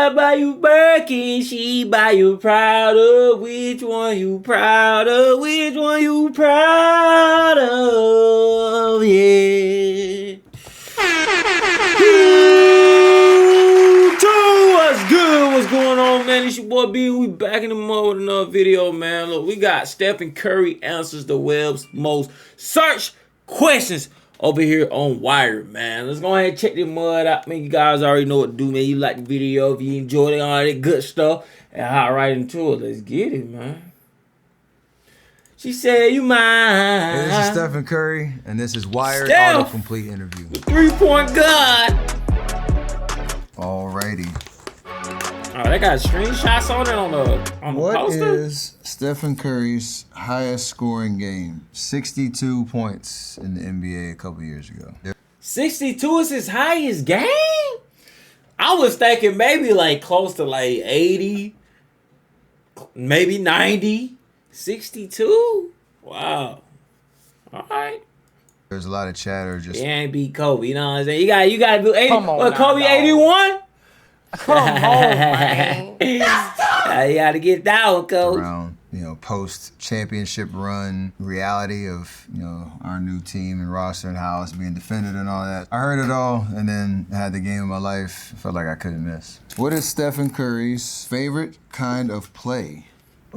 I buy you Birkin, she buy you Prada. Which one you proud of? Which one you proud of? Yeah. What's good? What's going on, man? It's your boy B. We back in the mud with another video, man. Look, we got Stephen Curry answers the web's most searched questions over here on Wired, man. Let's go ahead and check this mud out. I mean, you guys already know what to do, man. You like the video, if you enjoyed it, all that good stuff, and hop right into it. Let's get it, man. She said, you mine. Hey, this is Stephen Curry, and this is Wired Autocomplete Interview. The 3-point God. Alrighty. Oh, they got screenshots on it on the poster? What is Stephen Curry's highest scoring game? 62 points in the NBA a couple years ago. 62 is his highest game? I was thinking maybe like close to like 80, maybe 90. 62? Wow. All right. There's a lot of chatter just... He ain't beat Kobe, you know what I'm saying? You gotta do 80. Come on What, now, Kobe dog. 81? Come on, man. You gotta get that one, Coach. around, post-championship run reality of, our new team and roster and how it's being defended and all that. I heard it all, and then I had the game of my life. Felt like I couldn't miss. What is Stephen Curry's favorite kind of play?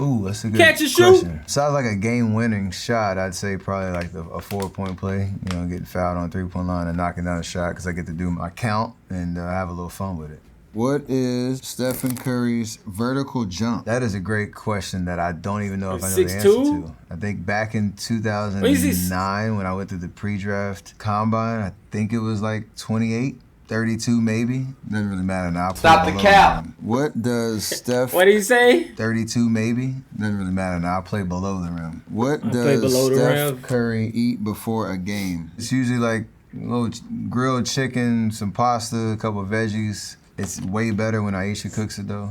Ooh, that's a good Catch and shoot. question. Sounds like a game-winning shot. I'd say probably like a 4-point play. Getting fouled on 3-point line and knocking down a shot because I get to do my count and have a little fun with it. What is Stephen Curry's vertical jump? That is a great question that I don't even know if I know the answer 6'2"? to. I think back in 2009 when I went through the pre-draft combine, I think it was like 28. 32 maybe. Doesn't really matter now. Stop the cap. What does Steph... What did he say? 32 maybe. Doesn't really matter now. I play below the rim. What play does below the Steph rim. Curry eat before a game? It's usually like a little grilled chicken, some pasta, a couple of veggies. It's way better when Aisha cooks it though.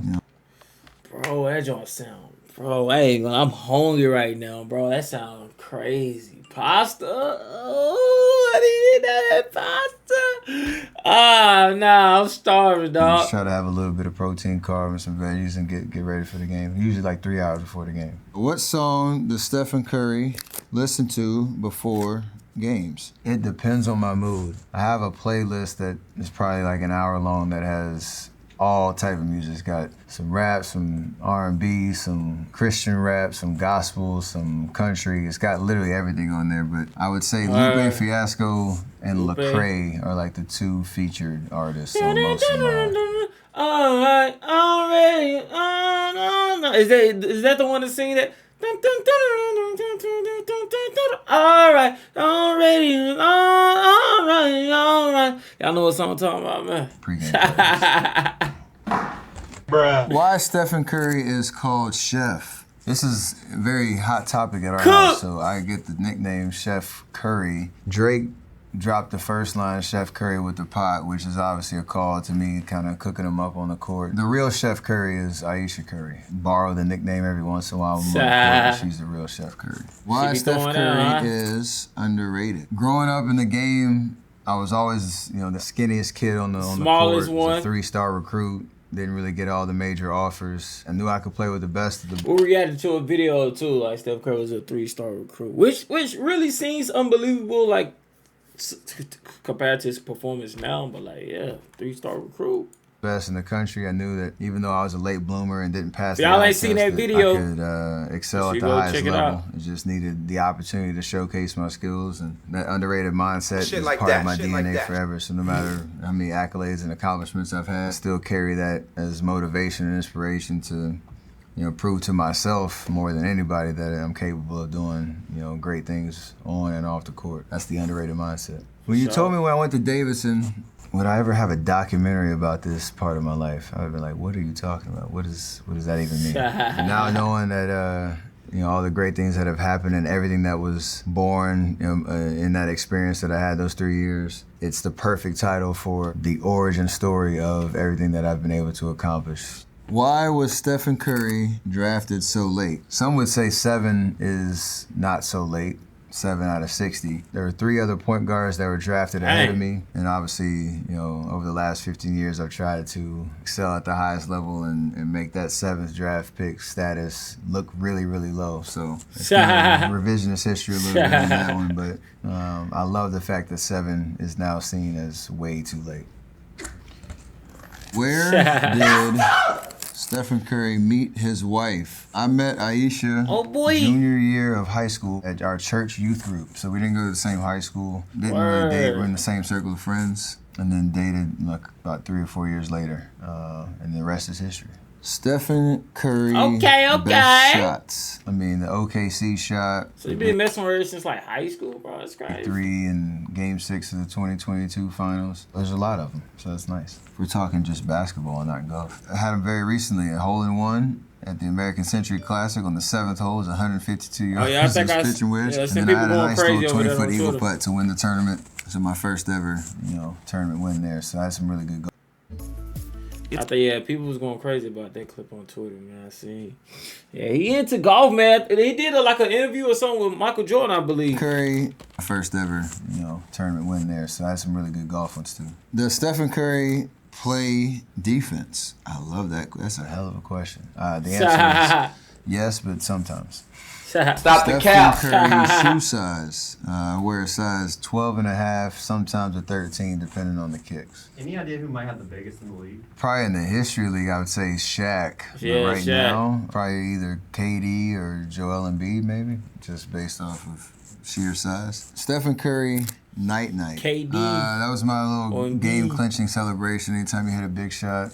Bro, that joint sound... Bro, hey, I'm hungry right now, bro. That sounds crazy. Pasta? Oh, I didn't eat that pasta. Ah, nah, I'm starving, dog. Just try to have a little bit of protein, carb, and some veggies and get ready for the game. Usually like 3 hours before the game. What song does Stephen Curry listen to before games? It depends on my mood. I have a playlist that is probably like an hour long that has all type of music. It's got some rap, some R&B, some Christian rap, some gospel, some country. It's got literally everything on there, but I would say Lupe Fiasco and Lecrae are like the 2 featured artists on most of mine. All right, already. Is that the one that sing that? All right, already. All right. Y'all know what song I'm talking about, man. Pre-game. Bruh. Why Stephen Curry is called Chef? This is a very hot topic at our Cook. house, so I get the nickname Chef Curry. Drake dropped the first line, Chef Curry with the pot, which is obviously a call to me kind of cooking him up on the court. The real Chef Curry is Aisha Curry. Borrow the nickname every once in a while, but she's the real Chef Curry. Why be Steph throwing Curry out, huh? is underrated. Growing up in the game, I was always, the skinniest kid on the Smallest court. one. Was a 3-star recruit. Didn't really get all the major offers. I knew I could play with the best of the... We reacted to a video too, like Steph Curry was a 3-star recruit, which really seems unbelievable, like compared to his performance now. But like, yeah, 3-star recruit. Best in the country. I knew that even though I was a late bloomer and didn't pass Y'all the ain't eye seen test, that video. I could excel You at the go highest check it level. out. I just needed the opportunity to showcase my skills, and that underrated mindset Shit is like part that, of my shit DNA like that. forever. So no matter how many accolades and accomplishments I've had, I still carry that as motivation and inspiration to prove to myself more than anybody that I'm capable of doing, great things on and off the court. That's the underrated mindset. When you told me when I went to Davidson, would I ever have a documentary about this part of my life? I would have been like, what are you talking about? What does that even mean? And now knowing that, all the great things that have happened and everything that was born in that experience that I had those 3 years, it's the perfect title for the origin story of everything that I've been able to accomplish. Why was Stephen Curry drafted so late? Some would say 7 is not so late. 7 out of 60. There were 3 other point guards that were drafted ahead of me, and obviously, over the last 15 years, I've tried to excel at the highest level and make that 7th draft pick status look really, really low. So it's kind of revisionist history a little bit on that one, but I love the fact that 7 is now seen as way too late. Where did Stephen Curry meet his wife? I met Aisha junior year of high school at our church youth group. So we didn't go to the same high school, didn't really date, we're in the same circle of friends, and then dated about 3 or 4 years later, and the rest is history. Stephen Curry best shots. I mean, the OKC shot. So you've been messing with her since like high school, bro. That's crazy. 3 in Game 6 of the 2022 finals. There's a lot of them, so that's nice. We're talking just basketball and not golf. I had him very recently, a hole-in-one at the American Century Classic on the 7th hole. It was 152 yards. Oh, yeah, I think pitching wedge. Yeah, and then I had a nice little 20-foot eagle putt to win the tournament. So my first ever, tournament win there. So I had some really good golf. I think, people was going crazy about that clip on Twitter, man. I seen. Yeah, he into golf, man. He did an interview or something with Michael Jordan, I believe. Curry, first ever, tournament win there. So I had some really good golf ones too. Does Stephen Curry play defense? I love that. That's a hell of a question. The answer is yes, but sometimes. Stop the cap. Stephen Curry shoe size. I wear a size 12.5, sometimes a 13, depending on the kicks. Any idea who might have the biggest in the league? Probably in the history league, I would say Shaq. Yeah, but right Shaq. now, probably either KD or Joel Embiid, maybe, just based off of sheer size. Stephen Curry, night-night. KD. That was my little Embiid. game-clinching celebration. Anytime you hit a big shot,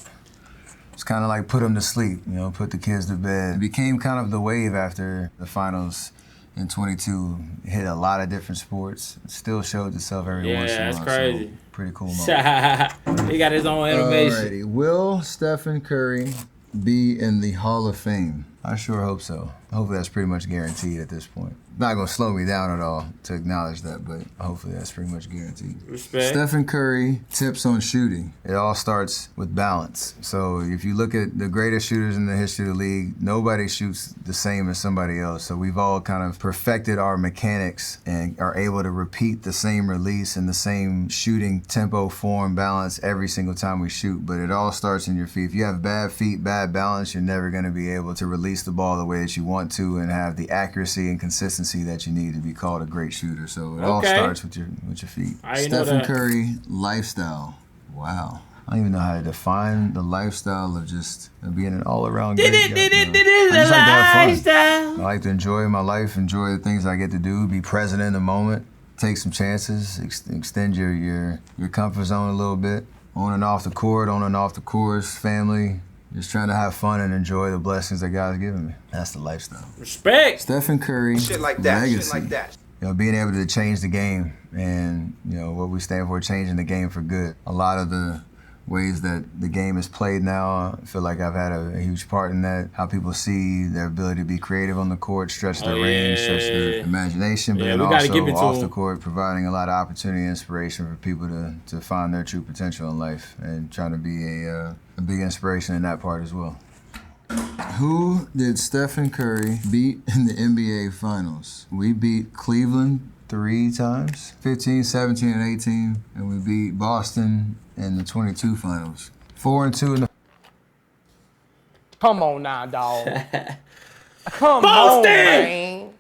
it's kind of like put them to sleep, put the kids to bed. It became kind of the wave after the finals in 22. It hit a lot of different sports. It still showed itself every once in a while. Yeah, that's crazy. So pretty cool moment. He got his own animation. Alrighty, will Stephen Curry be in the Hall of Fame? I sure hope so. Hopefully that's pretty much guaranteed at this point. Not gonna slow me down at all to acknowledge that, but hopefully that's pretty much guaranteed. Respect. Stephen Curry, tips on shooting. It all starts with balance. So if you look at the greatest shooters in the history of the league, nobody shoots the same as somebody else. So we've all kind of perfected our mechanics and are able to repeat the same release and the same shooting tempo, form, balance every single time we shoot. But it all starts in your feet. If you have bad feet, bad balance, you're never gonna be able to release the ball the way that you want to and have the accuracy and consistency that you need to be called a great shooter. So it all starts with your feet. Stephen Curry lifestyle. Wow. I don't even know how to define the lifestyle of just being an all-around great guy. I just like to have fun. I like to enjoy my life, enjoy the things I get to do, be present in the moment, take some chances, extend your comfort zone a little bit. On and off the court, on and off the course, family. Just trying to have fun and enjoy the blessings that God's given me. That's the lifestyle. Respect. Stephen Curry, Shit like that. legacy. Shit like that. Being able to change the game and, what we stand for, changing the game for good. A lot of the ways that the game is played now, I feel like I've had a huge part in that. How people see their ability to be creative on the court, stretch their range, stretch their imagination, but then also off the court, providing a lot of opportunity and inspiration for people to find their true potential in life and trying to be a big inspiration in that part as well. Who did Stephen Curry beat in the NBA Finals? We beat Cleveland 3 times, 15, 17, and 18, and we beat Boston in the 22 Finals. 4-2 in the Come on now, dog. Come Boston! on, man.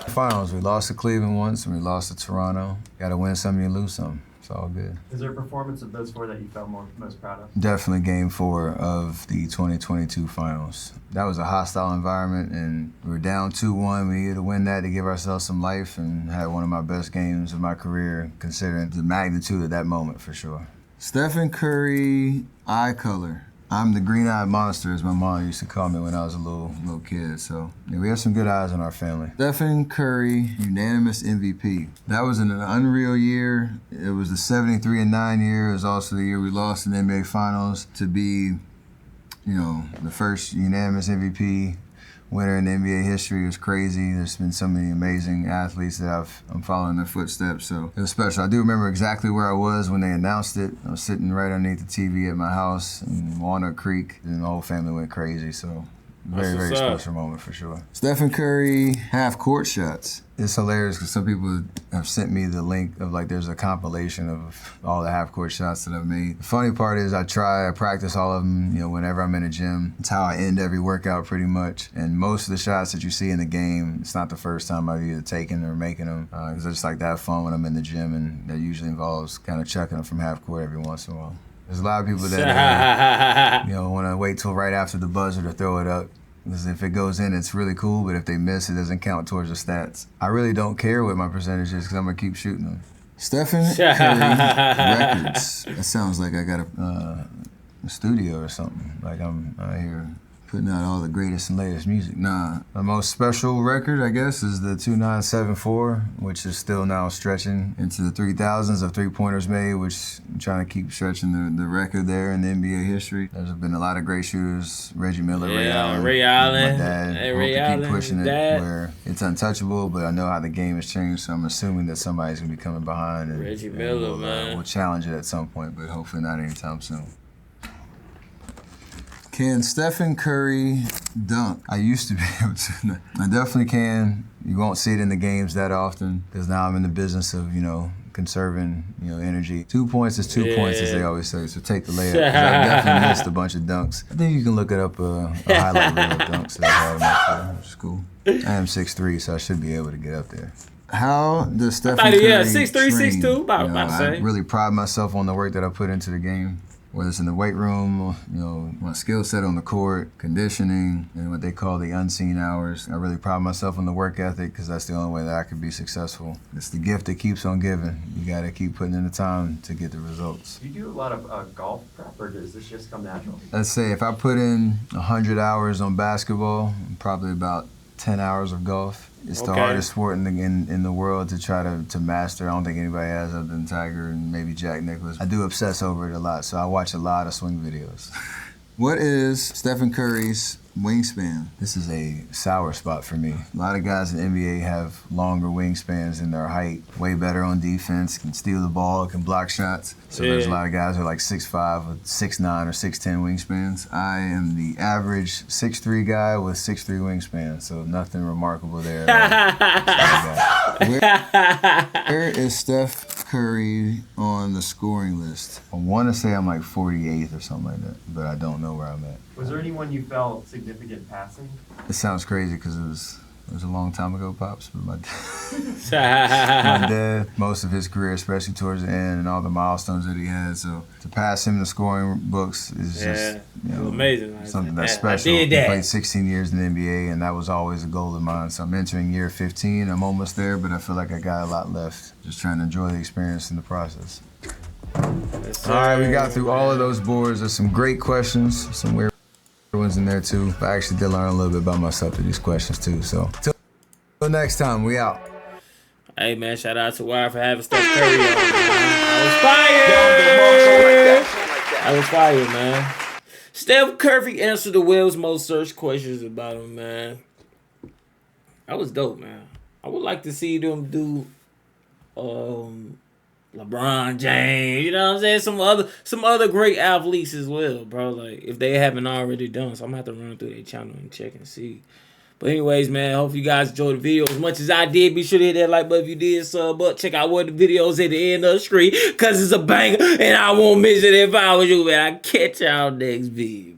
Finals. We lost to Cleveland once, and we lost to Toronto. Got to win some, you lose some. It's all good. Is there a performance of those 4 that you felt most proud of? Definitely Game 4 of the 2022 Finals. That was a hostile environment, and we were down 2-1. We needed to win that to give ourselves some life, and had one of my best games of my career, considering the magnitude of that moment, for sure. Stephen Curry, eye color. I'm the green-eyed monster, as my mom used to call me when I was a little kid. So yeah, we have some good eyes in our family. Stephen Curry, unanimous MVP. That was an unreal year. It was the 73-9 year. It was also the year we lost in the NBA Finals. To be, the first unanimous MVP winner in NBA history was crazy. There's been so many amazing athletes that I'm following their footsteps, so it was special. I do remember exactly where I was when they announced it. I was sitting right underneath the TV at my house in Walnut Creek, and the whole family went crazy, so Very, very what's up. special moment for sure. Stephen Curry half-court shots. It's hilarious because some people have sent me the link of like there's a compilation of all the half-court shots that I've made. The funny part is I practice all of them, you know, whenever I'm in a gym. It's how I end every workout pretty much. And most of the shots that you see in the game, it's not the first time I've either taken or making them. Because I just like to have fun when I'm in the gym, and that usually involves kind of chucking them from half-court every once in a while. There's a lot of people that you know, want to wait till right after the buzzer to throw it up. Because if it goes in, it's really cool, but if they miss, it doesn't count towards the stats. I really don't care what my percentage is because I'm going to keep shooting them. Stephen Curry Records. That sounds like I got a studio or something. Like I'm out here putting out all the greatest and latest music. Nah, the most special record, I guess, is the 2974, which is still now stretching into the 3000s of three-pointers made, which I'm trying to keep stretching the record there in the NBA history. There's been a lot of great shooters, Reggie Miller, Ray Allen. Ray Allen. My dad. Hey, I hope Ray to Allen, keep pushing it dad. where it's untouchable, but I know how the game has changed, so I'm assuming that somebody's going to be coming behind. And, Reggie Miller, we'll, man. We'll challenge it at some point, but hopefully not anytime soon. Can Stephen Curry dunk? I used to be able to. I definitely can. You won't see it in the games that often because now I'm in the business of, you know, conserving, you know, energy. 2 points is 2 points, as they always say, so take the layup. 'Cause I definitely missed a bunch of dunks. I think you can look it up, a highlight reel of dunks that I had in my career, which is cool. I am 6'3", so I should be able to get up there. How does Stephen Curry yeah, 6'3", train? 6'2", about You know, to say. I really pride myself on the work that I put into the game. Whether it's in the weight room, or, you know, my skill set on the court, conditioning, and what they call the unseen hours. I really pride myself on the work ethic because that's the only way that I could be successful. It's the gift that keeps on giving. You got to keep putting in the time to get the results. Do you do a lot of golf prep, or does this just come natural? Let's say if I put in 100 hours on basketball, probably about 10 hours of golf. It's the Okay. hardest sport in the world to try to master. I don't think anybody has other than Tiger and maybe Jack Nicklaus. I do obsess over it a lot, so I watch a lot of swing videos. What is Stephen Curry's wingspan? This is a sour spot for me. A lot of guys in the NBA have longer wingspans than their height. Way better on defense, can steal the ball, can block shots. So there's a lot of guys who are like 6'5", with 6'9", or 6'10" wingspans. I am the average 6'3" guy with 6'3" wingspan, so nothing remarkable there. Where is Steph Curry on the scoring list? I want to say I'm like 48th or something like that, but I don't know where I'm at. Was there anyone you felt significant passing? It sounds crazy because it was a long time ago, Pops, but my dad, most of his career, especially towards the end, and all the milestones that he had, so to pass him in the scoring books is just, you know, amazing. something that's I special. did He that. played 16 years in the NBA, and that was always a goal of mine. So I'm entering year 15. I'm almost there, but I feel like I got a lot left. Just trying to enjoy the experience in the process. Yes, All right, we sir. got through all of those boards. There's some great questions, some weird ones in there too. I actually did learn a little bit about myself through these questions too. So till next time, we out. Hey, man, shout out to Wire for having Steph Curry on, man. I was fired, man. Steph Curry answered the world's most searched questions about him, man. That was dope, man. I would like to see them do LeBron James, you know what I'm saying? Some other great athletes as well, bro. Like, if they haven't already done. So I'm gonna have to run through their channel and check and see. But anyways, man, hope you guys enjoyed the video as much as I did. Be sure to hit that like button if you did, sub up. Check out what the videos at the end of the screen, cause it's a banger, and I won't miss it if I was you, man. I'll catch y'all next video.